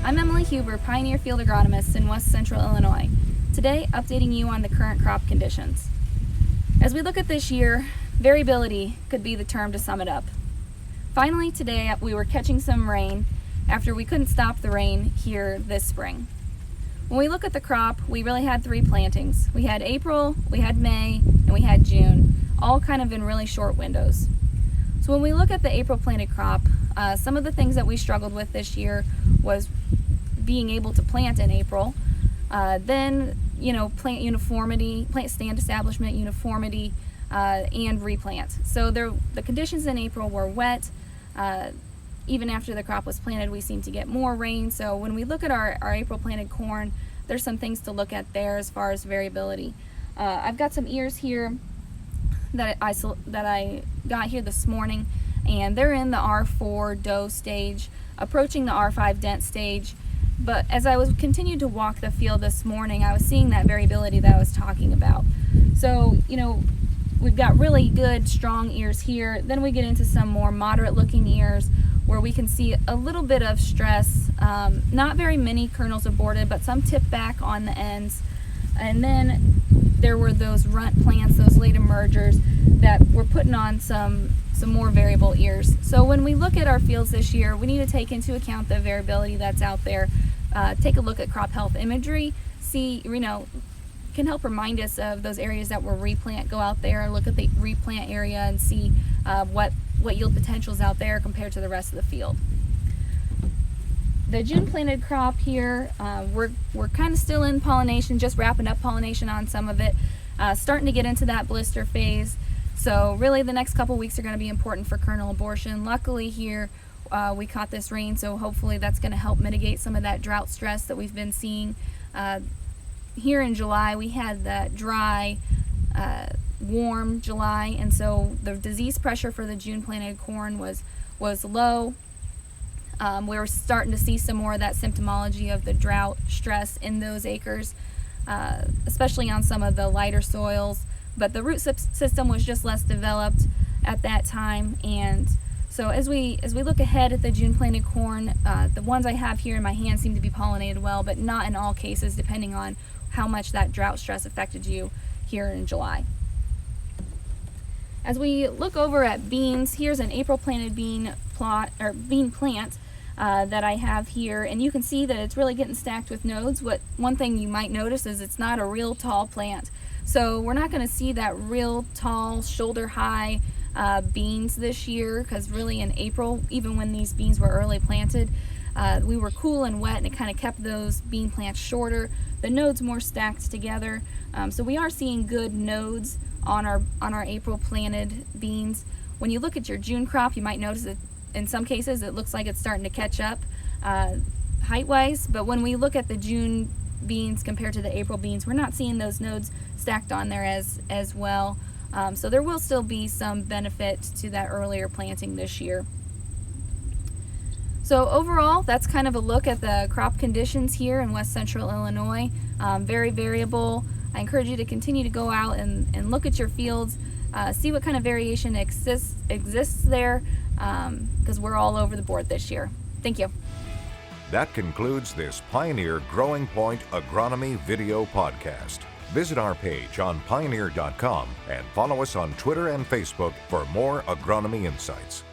I'm Emily Huber, Pioneer Field Agronomist in West Central Illinois. Today, updating you on the current crop conditions. As we look at this year, variability could be the term to sum it up. Finally, today we were catching some rain after we couldn't stop the rain here this spring. When we look at the crop, we really had 3 plantings. We had April, we had May, and we had June, all kind of in really short windows. So when we look at the April planted crop, some of the things that we struggled with this year was being able to plant in April, then plant uniformity, plant stand establishment uniformity, and replant. So the conditions in April were wet. Even after the crop was planted, we seemed to get more rain. So when we look at our April planted corn, there's some things to look at there as far as variability. I've got some ears here that I got here this morning, and they're in the R4 dough stage, approaching the R5 dent stage. But as I was continued to walk the field this morning, I was seeing that variability that I was talking about. So, we've got really good, strong ears here. Then we get into some more moderate looking ears where we can see a little bit of stress. Not very many kernels aborted, but some tip back on the ends. And then there were those runt plants, those late emergers that were putting on some more variable ears. So when we look at our fields this year, we need to take into account the variability that's out there. Take a look at crop health imagery, see, can help remind us of those areas that were replant. Go out there, look at the replant area and see what yield potential is out there compared to the rest of the field. The June planted crop here, we're kind of still in pollination, just wrapping up pollination on some of it, starting to get into that blister phase. So really the next couple weeks are going to be important for kernel abortion. Luckily here we caught this rain, so hopefully that's going to help mitigate some of that drought stress that we've been seeing. Here in July we had that dry, warm July, and so the disease pressure for the June planted corn was low. We were starting to see some more of that symptomology of the drought stress in those acres, especially on some of the lighter soils, but the root system was just less developed at that time. And so as we look ahead at the June planted corn, the ones I have here in my hand seem to be pollinated well, but not in all cases, depending on how much that drought stress affected you here in July. As we look over at beans, here's an April planted bean plant that I have here, and you can see that it's really getting stacked with nodes. One thing you might notice is it's not a real tall plant. So we're not going to see that real tall, shoulder high beans this year, because really in April, even when these beans were early planted, we were cool and wet, and it kind of kept those bean plants shorter, the nodes more stacked together. So we are seeing good nodes on our April planted beans. When you look at your June crop, you might notice that in some cases it looks like it's starting to catch up height-wise, but when we look at the June beans compared to the April beans, we're not seeing those nodes stacked on there as well. So there will still be some benefit to that earlier planting this year. So overall, that's kind of a look at the crop conditions here in West Central Illinois. Very variable. I encourage you to continue to go out and look at your fields, see what kind of variation exists there, because we're all over the board this year. Thank you. That concludes this Pioneer Growing Point Agronomy video podcast. Visit our page on pioneer.com and follow us on Twitter and Facebook for more agronomy insights.